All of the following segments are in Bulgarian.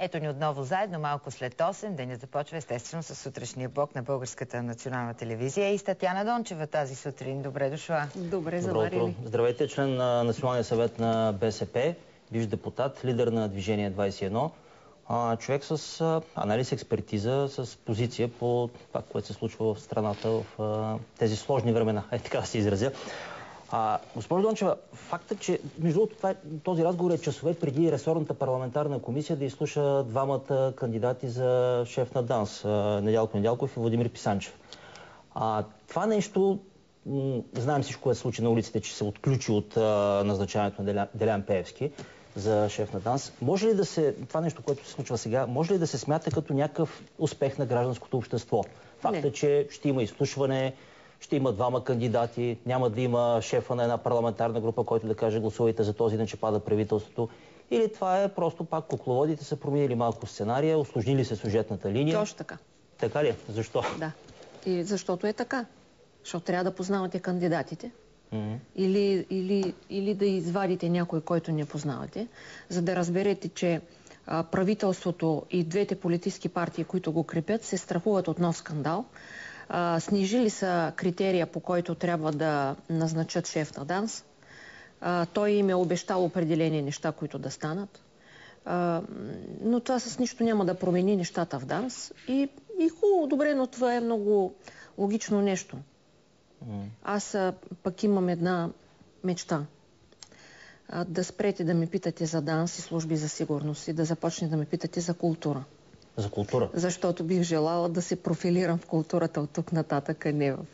Ето ни отново заедно, малко след 8. Денят започва естествено с сутрешния блок на Българската национална телевизия. И Татяна Дончева тази сутрин. Добре дошла. Добре заварили. Здравейте, член на Националния съвет на БСП, бивш депутат, лидер на Движение 21. Човек с анализ, експертиза, с позиция по това, което се случва в страната в тези сложни времена. Така да се изразя. Госпожо Дончева, фактът, че между другото този разговор е часове преди ресорната парламентарна комисия да изслуша двамата кандидати за шеф на ДАНС, Недялко Недялков и Владимир Писанчев. Това нещо, знаем всичко, което се случи на улиците, че се отключи от назначаването на Делян Пеевски за шеф на ДАНС. Може ли да се, това нещо, което се случва сега, може ли да се смята като някакъв успех на гражданското общество? Фактът, че ще има изслушване, ще има двама кандидати, няма да има шефа на една парламентарна група, който да каже гласувайте за този ден, че пада правителството. Или това е просто пак кукловодите са променили малко сценария, усложнили се сюжетната линия. Точно така. Така ли? Защо? Да. И защото е така. Защото трябва да познавате кандидатите. Или да извадите някой, който не познавате, за да разберете, че правителството и двете политически партии, които го крепят, се страхуват от нов скандал. Снижили са критерия, по който трябва да назначат шеф на ДАНС. Той им е обещал определени неща, които да станат. Но това с нищо няма да промени нещата в ДАНС. И хубаво, добре, но това е много логично нещо. Аз пък имам една мечта. Да спрете да ме питате за ДАНС и служби за сигурност и да започне да ме питате за култура. За култура? Защото бих желала да се профилирам в културата от тук нататък, а не в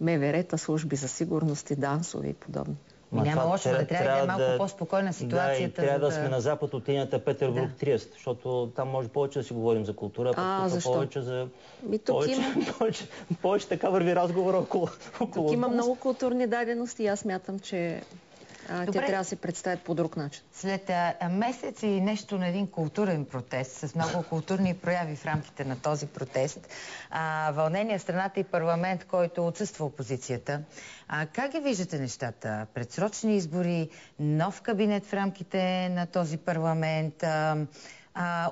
МВР-та, служби за сигурност и ДАНСове и подобни. Няма лошо, да трябва да е малко по-спокойна ситуацията. Да, и трябва да сме на запад от линията Петербург-Триест, защото там може повече да си говорим за култура, защо? Повече за... Повече така върви разговора около... Тук има много културни дадености и аз смятам, че те трябва да се представят по друг начин. След месец и нещо на един културен протест, с много културни прояви в рамките на този протест, вълнение в страната и парламент, който отсъства опозицията. Как ги виждате нещата? Предсрочни избори, нов кабинет в рамките на този парламент,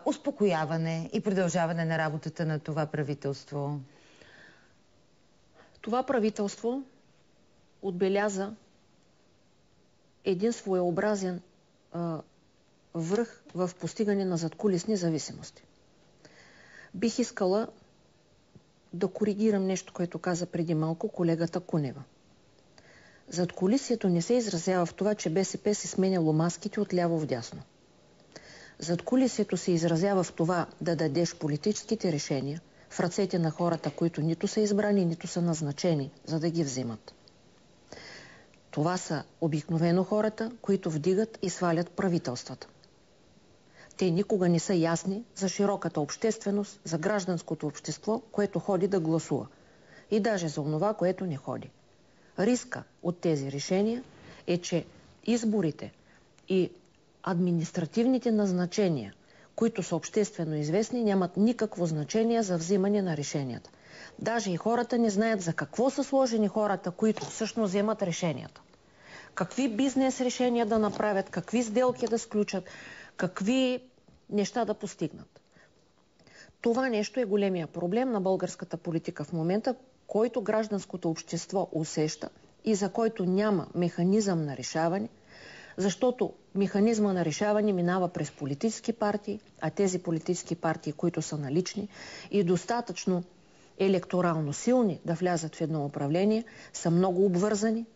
успокояване и продължаване на работата на това правителство? Това правителство отбеляза един своеобразен връх в постигане на задкулисни зависимости. Бих искала да коригирам нещо, което каза преди малко колегата Кунева. Задкулисието не се изразява в това, че БСП се сменяло маските от ляво в дясно. Задкулисието се изразява в това да дадеш политическите решения в ръцете на хората, които нито са избрани, нито са назначени, за да ги взимат. Това са обикновено хората, които вдигат и свалят правителствата. Те никога не са ясни за широката общественост, за гражданското общество, което ходи да гласува. И даже за онова, което не ходи. Риска от тези решения е, че изборите и административните назначения, които са обществено известни, нямат никакво значение за взимане на решенията. Даже и хората не знаят за какво са сложени хората, които всъщност вземат решенията. Какви бизнес решения да направят, какви сделки да сключат, какви неща да постигнат. Това нещо е големия проблем на българската политика в момента, който гражданското общество усеща и за който няма механизъм на решаване, защото механизма на решаване минава през политически партии, а тези политически партии, които са налични и достатъчно електорално силни да влязат в едно управление, са много обвързани.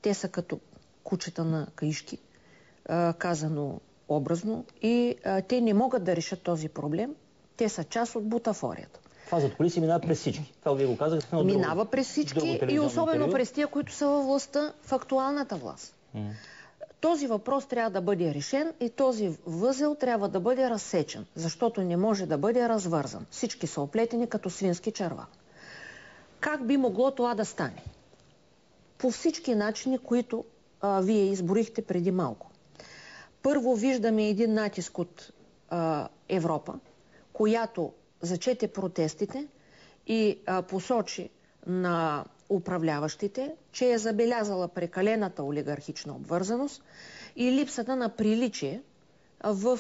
Те са като кучета на каишки, казано образно, и те не могат да решат този проблем. Те са част от бутафорията. Това задкулисие минава през всички. Това вие го казахте. Минава през всички и особено през тия, които са във властта, в актуалната власт. Този въпрос трябва да бъде решен и този възел трябва да бъде разсечен, защото не може да бъде развързан. Всички са оплетени като свински черва. Как би могло това да стане? По всички начини, които вие изборихте преди малко. Първо виждаме един натиск от Европа, която зачете протестите и посочи на управляващите, че е забелязала прекалената олигархична обвързаност и липсата на приличие в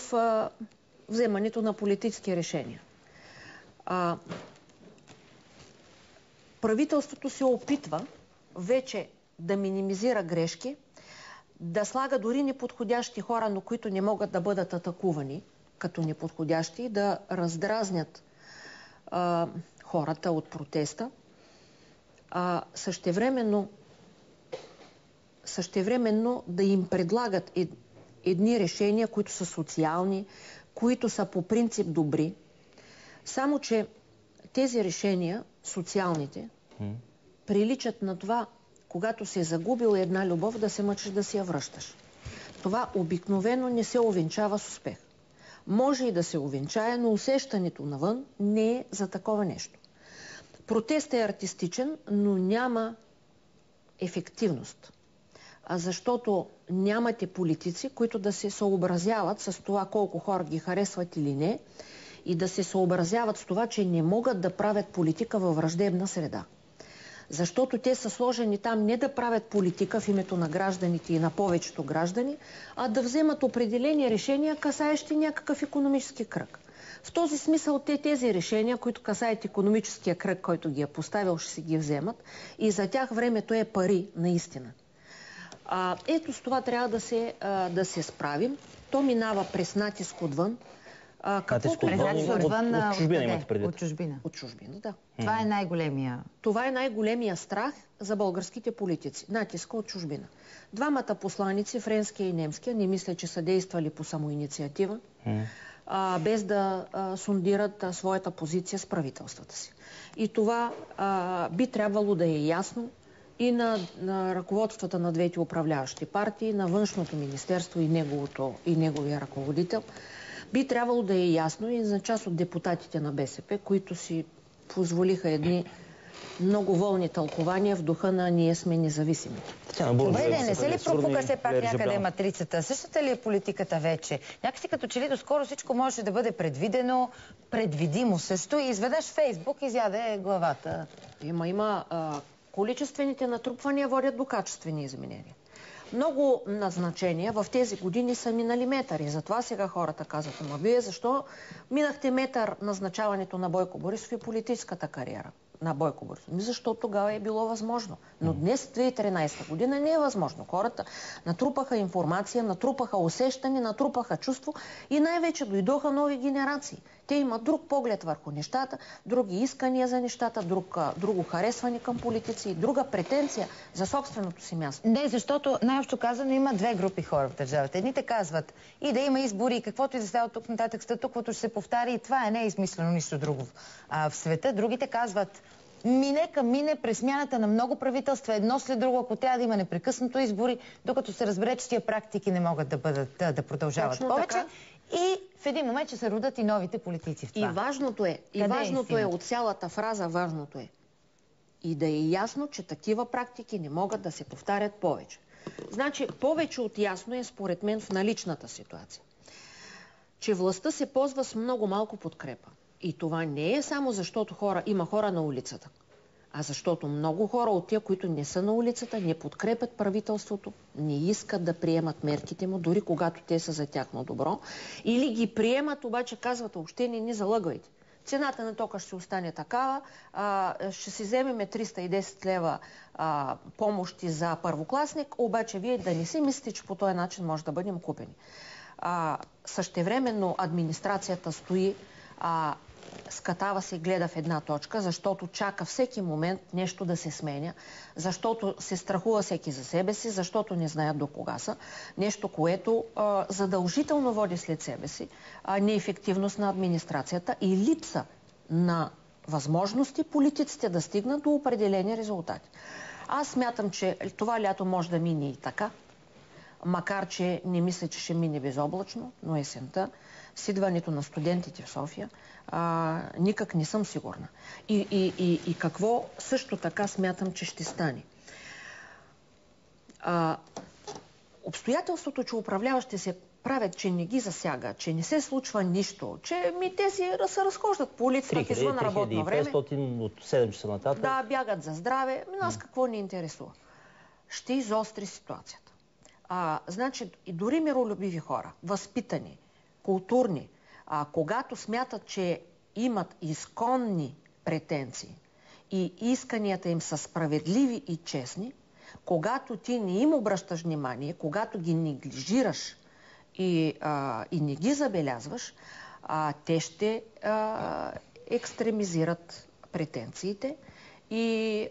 вземането на политически решения. Правителството се опитва вече да минимизира грешки, да слага дори неподходящи хора, но които не могат да бъдат атакувани като неподходящи, да раздразнят хората от протеста. Същевременно да им предлагат едни решения, които са социални, които са по принцип добри. Само че тези решения, социалните, приличат на това, когато си загубил една любов, да се мъчиш да си я връщаш. Това обикновено не се увенчава с успех. Може и да се увенчае, но усещането навън не е за такова нещо. Протестът е артистичен, но няма ефективност. Защото нямате политици, които да се съобразяват с това колко хора ги харесват или не и да се съобразяват с това, че не могат да правят политика във враждебна среда. Защото те са сложени там не да правят политика в името на гражданите и на повечето граждани, а да вземат определени решения, касаещи някакъв икономически кръг. В този смисъл тези решения, които касаят икономическия кръг, който ги е поставил, ще си ги вземат и за тях времето е пари, наистина. Ето с това трябва да се справим. То минава през натиск отвън. От чужбина имате предвид? От чужбина. От чужбина, да. Това е най-големия. Това е най-големия страх за българските политици. Натиска от чужбина. Двамата посланици, френския и немския, не мисля, че са действали по самоинициатива, без да сондират своята позиция с правителствата си. И това би трябвало да е ясно и на ръководствата на двете управляващи партии, на Външното министерство и неговия ръководител. Би трябвало да е ясно и за част от депутатите на БСП, които си позволиха едни много волни тълкования в духа на ние сме независими. Добре, не се ли пропука все пак някъде матрицата? Същата ли е политиката вече? Някакси като че ли доскоро всичко може да бъде предвидено, предвидимо също и изведнъж Фейсбук изяде главата. Количествените натрупвания водят до качествени изменения. Много назначения в тези години са минали метъри. Затова сега хората казват, ама вие защо минахте метър назначаването на Бойко Борисов и политическата кариера на Бойко Борисов? Защото тогава е било възможно. Но днес, 2013 година, не е възможно. Хората натрупаха информация, натрупаха усещане, натрупаха чувство и най-вече дойдоха нови генерации. Те имат друг поглед върху нещата, други искания за нещата, друго харесване към политици и друга претенция за собственото си място. Не, защото най-общо казано има две групи хора в държавата. Едните казват и да има избори, и каквото и да става от тук нататък, статуквото ще се повтаря и това не е измислено нищо друго в света. Другите казват нека мине през смяната на много правителства, едно след друго, ако трябва да има непрекъснато избори, докато се разбере, че тия практики не могат да продължават повече. И в един момент ще се родят и новите политици в това. И важното е от цялата фраза, важното е и да е ясно, че такива практики не могат да се повтарят повече. Значи, повече от ясно е, според мен, в наличната ситуация, че властта се ползва с много малко подкрепа. И това не е само защото има хора на улицата, а защото много хора от тия, които не са на улицата, не подкрепят правителството, не искат да приемат мерките му, дори когато те са за тяхно добро, или ги приемат, обаче казват, въобще не залъгвайте. Цената на тока ще остане такава, ще си вземем 310 лева помощи за първокласник, обаче вие да не си мислите, че по този начин може да бъдем купени. Същевременно администрацията стои, скатава се и гледа в една точка, защото чака всеки момент нещо да се сменя, защото се страхува всеки за себе си, защото не знаят до кога са. Нещо, което задължително води след себе си неефективност на администрацията и липса на възможности политиците да стигнат до определени резултати. Аз смятам, че това лято може да мине и така, макар че не мисля, че ще мине безоблачно, но есента, с идването на студентите в София, никак не съм сигурна. И какво също така смятам, че ще стане. Обстоятелството, че управляващи се правят, че не ги засяга, че не се случва нищо, че те се разхождат по улицата извън работно време. 3500 от 7 часа нататък. Да, бягат за здраве. Нас какво ни интересува? Ще изостри ситуацията. Значи, и дори миролюбиви хора, възпитани, културни, когато смятат, че имат изконни претенции и исканията им са справедливи и честни, когато ти не им обръщаш внимание, когато ги неглижираш и не ги забелязваш, те ще екстремизират претенциите и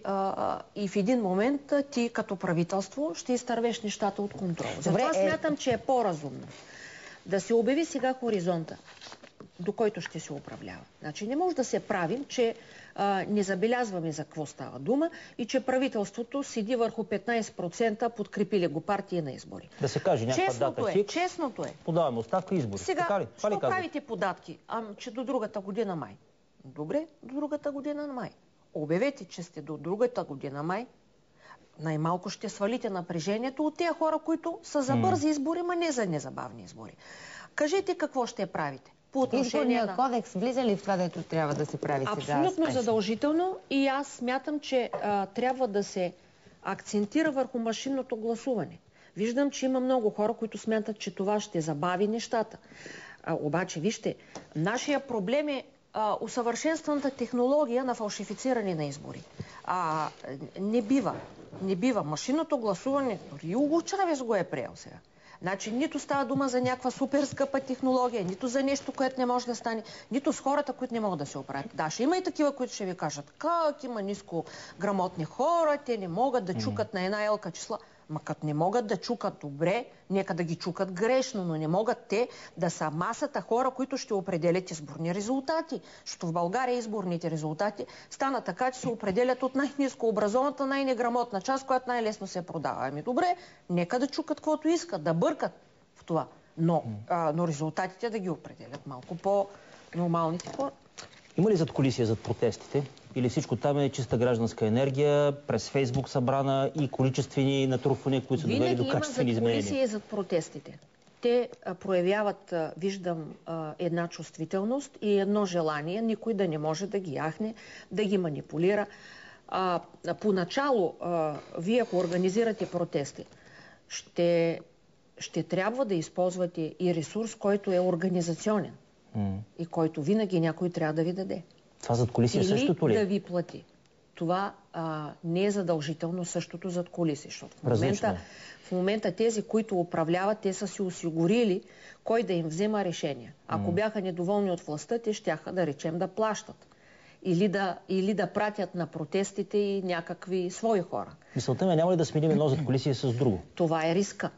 в един момент ти като правителство ще изтървеш нещата от контрол. Затова смятам, че е по-разумно да се обяви сега хоризонта, до който ще се управлява. Значи не може да се правим, че не забелязваме за какво става дума и че правителството седи върху 15%, подкрепили го партии на избори. Да се каже някаква дата хикс. Честното е. Подаваме оставка и избори. Сега, що правите податки? Че до другата година май. Добре, до другата година май. Обявете, че сте до другата година май. Най-малко ще свалите напрежението от тези хора, които са за бързи избори, ма не за незабавни избори. Кажете какво ще правите. Изборният кодекс влиза ли в това, дето трябва да се прави сега? Абсолютно задължително и аз смятам, че трябва да се акцентира върху машинното гласуване. Виждам, че има много хора, които смятат, че това ще забави нещата. Обаче, вижте, нашия проблем е усъвършенстваната технология на фалшифициране на избори. Не бива. Не бива. Машинното гласуване, дори Уго Чавес го е приел сега. Значи нито става дума за някаква супер скъпа технология, нито за нещо, което не може да стане, нито с хората, които не могат да се оправят. Да, ще има и такива, които ще ви кажат, как има ниско грамотни хора, те не могат да чукат на една елка числа. Ма като не могат да чукат добре, нека да ги чукат грешно, но не могат те да са масата хора, които ще определят изборни резултати. Защото в България изборните резултати стана така, че се определят от най-ниско образованата, най-неграмотна част, която най-лесно се продава. Ами добре, нека да чукат каквото искат, да бъркат в това. Но резултатите да ги определят малко по-нормалните хора. Има ли задкулисие зад протестите? Или всичко там е чиста гражданска енергия, през Фейсбук събрана и количествени натрупвания, които са довели до качествени изменения? Винаги има задкулисие зад протестите. Те проявяват, виждам, една чувствителност и едно желание, никой да не може да ги яхне, да ги манипулира. Поначало, вие ако организирате протести, ще трябва да използвате и ресурс, който е организационен и който винаги някой трябва да ви даде. Това задкулисие същото ли? Или да ви плати. Това не е задължително същото задкулисие. Защото в момента тези, които управляват, те са си осигурили кой да им взема решения. Ако бяха недоволни от властта, те щяха да речем да плащат. Или да пратят на протестите и някакви свои хора. Мисълта ми, няма ли да сменим едно задкулисие с друго? Това е риска.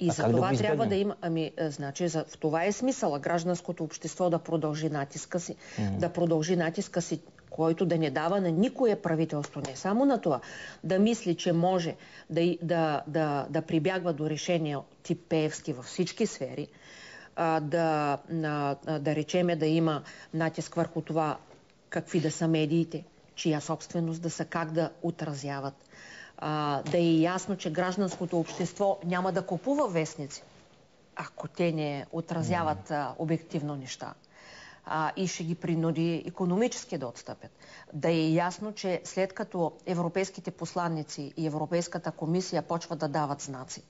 И за това трябва да има... Значи, в това е смисъла. Гражданското общество да продължи натиска си, да продължи натиска си, който да не дава на никое правителство, не само на това, да мисли, че може да прибягва до решения тип Пеевски във всички сфери, да речеме да има натиск върху това какви да са медиите, чия собственост да са, как да отразяват. Да е ясно, че гражданското общество няма да купува вестници, ако те не отразяват обективно неща. И ще ги принуди икономически да отстъпят. Да е ясно, че след като европейските посланници и Европейската комисия почват да дават знаци,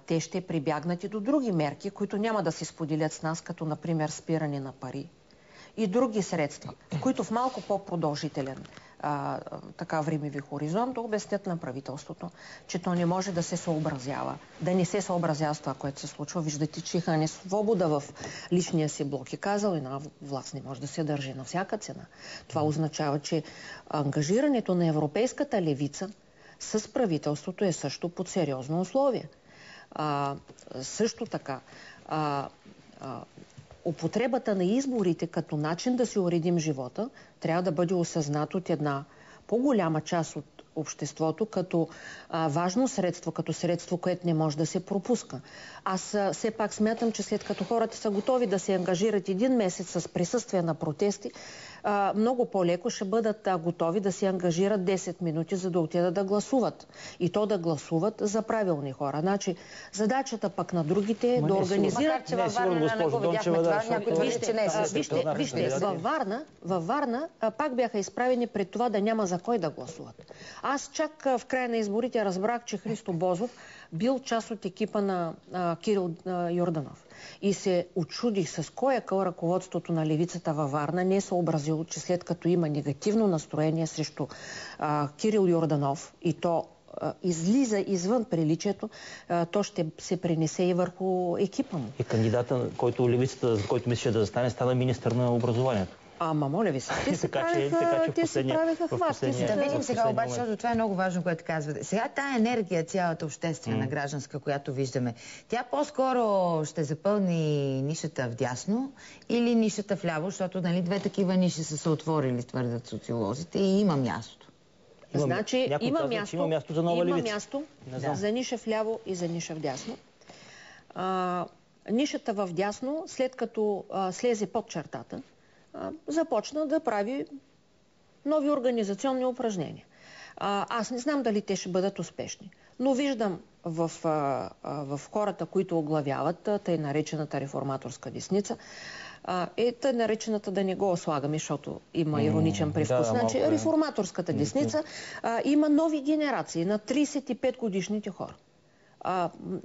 те ще прибягнат и до други мерки, които няма да се споделят с нас, като например спиране на пари и други средства, които в малко по-продължителен времеви хоризонт да обяснят на правителството, че то не може да се съобразява, да не се съобразява с това, което се случва. Виждате, че Хане Свобода в личния си блок е казал, една власт не може да се държи на всяка цена. Това означава, че ангажирането на европейската левица с правителството е също под сериозно условие. Също така, употребата на изборите като начин да си уредим живота трябва да бъде осъзнат от една по-голяма част от обществото като важно средство, като средство, което не може да се пропуска. Аз все пак смятам, че след като хората са готови да се ангажират един месец с присъствие на протести, много по-леко ще бъдат готови да се ангажират 10 минути, за да отидат да гласуват. И то да гласуват за правилни хора. Значи, задачата пък на другите е да организират... Вижте, във Варна пак бяха изправени пред това да няма за кой да гласуват. Аз чак в края на изборите разбрах, че Христо Бозов бил част от екипа на Кирил Йорданов и се учудих с кой е къл ръководството на левицата във Варна, не е съобразил, че след като има негативно настроение срещу Кирил Йорданов и то излиза извън приличието, то ще се пренесе и върху екипа му. И кандидата, който левицата, за който мислеше да застане, стана министър на образованието. Ама, моля ви се, те се правиха хватки. Да видим сега обаче, защото това е много важно, което казвате. Сега тая енергия, цялата обществена, гражданска, която виждаме, тя по-скоро ще запълни нишата вдясно или нишата вляво, защото две такива ниши са се отворили, твърдят социолозите, и има място. Значи има място за нова левица. Има място за ниша вляво и за ниша вдясно. Нишата в дясно, след като слезе под чертата, започна да прави нови организационни упражнения. Аз не знам дали те ще бъдат успешни, но виждам в хората, които оглавяват тъй наречената реформаторска десница, тъй наречената, да не го ослагаме, защото има ироничен привкус. Значи, реформаторската десница има нови генерации на 35 годишните хора.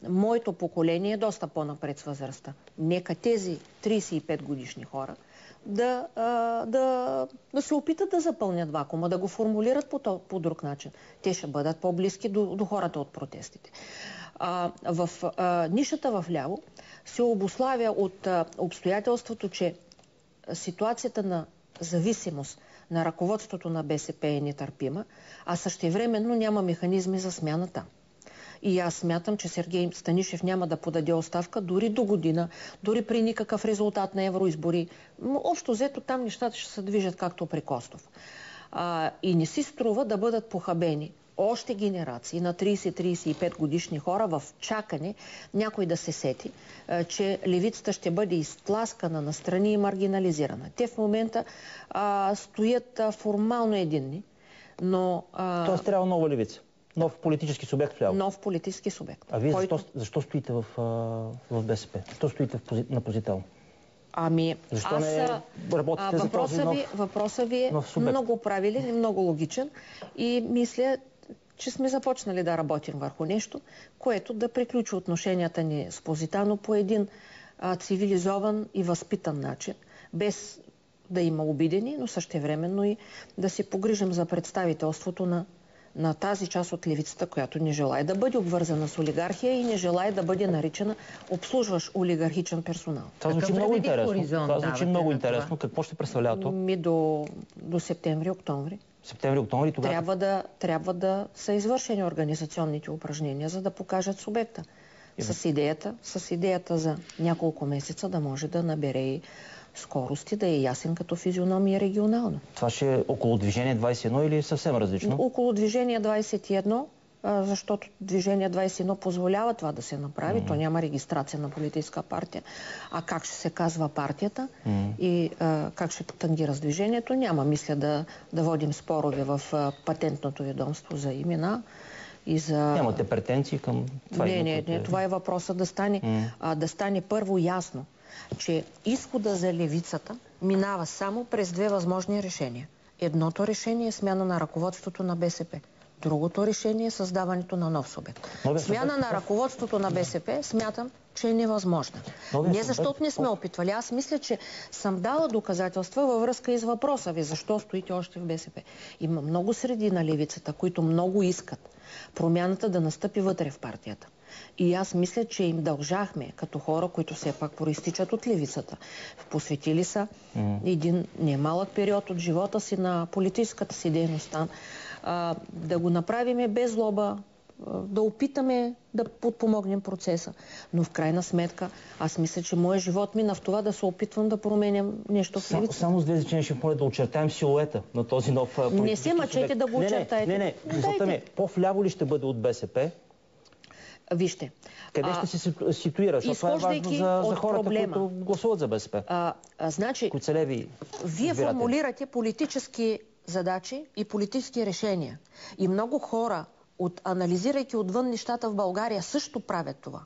Моето поколение е доста по-напред с възрастта. Нека тези 35 годишни хора да се опитат да запълнят вакуума, да го формулират по друг начин. Те ще бъдат по-близки до хората от протестите. В нишата в ляво се обуславя от обстоятелството, че ситуацията на зависимост на ръководството на БСП е нетърпима, а същевременно няма механизми за смяната. И аз смятам, че Сергей Станишев няма да подаде оставка дори до година, дори при никакъв резултат на евроизбори. Общо взето там нещата ще се движат както при Костов. И не си струва да бъдат похабени още генерации на 30-35 годишни хора в чакане някой да се сети, че левицата ще бъде изтласкана настрани и маргинализирана. Те в момента стоят формално единни, но... Тоест трябва нова левица. Нов политически субект вляво. Нов политически субект. А вие защо стоите в БСП? Защо стоите на позител? Защо не работите за този нов? Въпросът ви е много правилен и много логичен и мисля, че сме започнали да работим върху нещо, което да приключи отношенията ни с Позитано по един цивилизован и възпитан начин, без да има обидени, но същевременно и да се погрижим за представителството на тази част от левицата, която не желае да бъде обвързана с олигархия и не желае да бъде наричана обслужващ олигархичен персонал. Това звучи много интересно. Какво ще представлява то? До септември-октомври. Септември-октомври тогава? Трябва да са извършени организационните упражнения, за да покажат субекта. С идеята за няколко месеца да може да набере и скорости, да е ясен като физиономия регионално. Това ще е около Движение 21 или съвсем различно? Около Движение 21, защото Движение 21 позволява това да се направи. То няма регистрация на политическа партия. А как ще се казва партията и как ще тангира с движението, няма. Мисля да водим спорове в патентното ведомство за имена. Нямате претенции към това? Не, това е въпросът да стане първо ясно, че изхода за левицата минава само през две възможни решения. Едното решение е смяна на ръководството на БСП. Другото решение е създаването на нов субект. Смяна на ръководството на БСП смятам, че е невъзможна. Не защото не сме опитвали. Аз мисля, че съм дала доказателства във връзка и с въпроса ви. Защо стоите още в БСП? Има много среди на левицата, които много искат промяната да настъпи вътре в партията. И аз мисля, че им дължахме като хора, които все пак проистичат от левицата. Посветили са един немалък период от живота си на политическата си дейност там. Да го направиме без злоба, да опитаме да подпомогнем процеса. Но в крайна сметка, аз мисля, че моят живот мина в това да се опитвам да променям нещо в левицата. Само с две изречения ще моля да очертаем силуета на този нов политически Не се мъчете да го очертаете. Не. Мисълта ми, по-вляво ли ще бъде от БСП? Вижте. Къде ще се ситуира? Защото това е важно за хората, които гласуват за БСП. Значи, които са леви вие формулирате политически задачи и политически решения. И много хора, анализирайки отвън нещата в България, също правят това.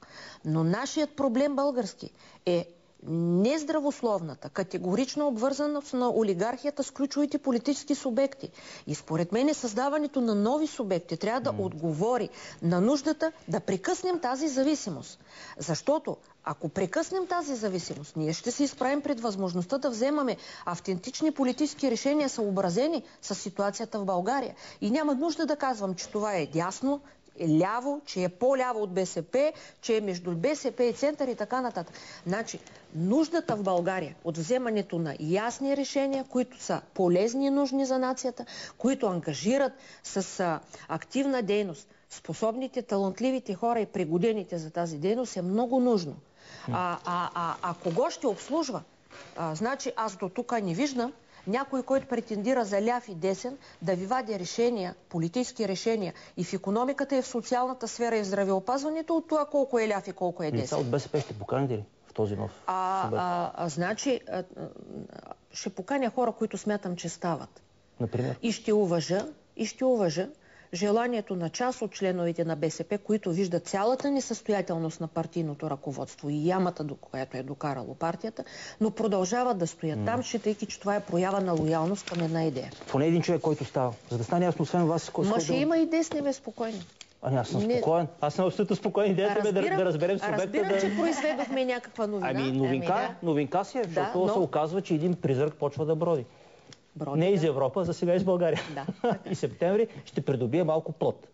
Но нашият проблем български е, нездравословната, категорична обвързаност на олигархията с ключовите политически субекти. И според мен създаването на нови субекти трябва да отговори на нуждата да прекъснем тази зависимост. Защото ако прекъснем тази зависимост, ние ще се изправим пред възможността да вземаме автентични политически решения, съобразени с ситуацията в България. И няма нужда да казвам, че това е дясно, ляво, че е по-ляво от БСП, че е между БСП и център и така нататък. Значи, нуждата в България от вземането на ясни решения, които са полезни и нужни за нацията, които ангажират с активна дейност способните, талантливите хора и пригодените за тази дейност е много нужно. Кого ще обслужва? Значи, аз до тук не виждам някой, който претендира за ляв и десен, да ви вади решения, политически решения и в икономиката, и в социалната сфера, и в здравеопазването от това колко е ляв и колко е десен. Лица от БСП ще поканите ли в този нов съвет? Значи, ще поканя хора, които смятам, че стават. Например? И ще уважа желанието на част от членовете на БСП, които виждат цялата несъстоятелност на партийното ръководство и ямата, до която е докарало партията, но продължават да стоят там, считайки, че това е проява на лоялност към една идея. Поне един човек, който става. За да стане ясно, освен вас... Ще има и десни, бе, спокойно. Аз съм спокоен. Аз съм абсолютно спокоен. Идеята е да разберем субекта. Разбирам, че произведохме някаква новина. Новинка си е, защото се оказва, че един призрак почва да броди. Не из Европа, за сега из България. И септември ще придобие малко плод.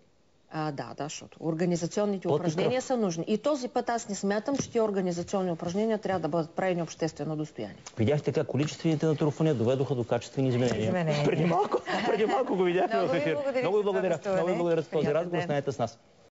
Да, защото организационните упражнения са нужни. И този път аз не смятам, че тези организационни упражнения трябва да бъдат правени обществено достояние. Видяхте как количествените натрупвания доведоха до качествени изменения. Преди малко го видяхме в ефир. Много ви благодаря. Много ви благодаря за този разговор. Останете с нас.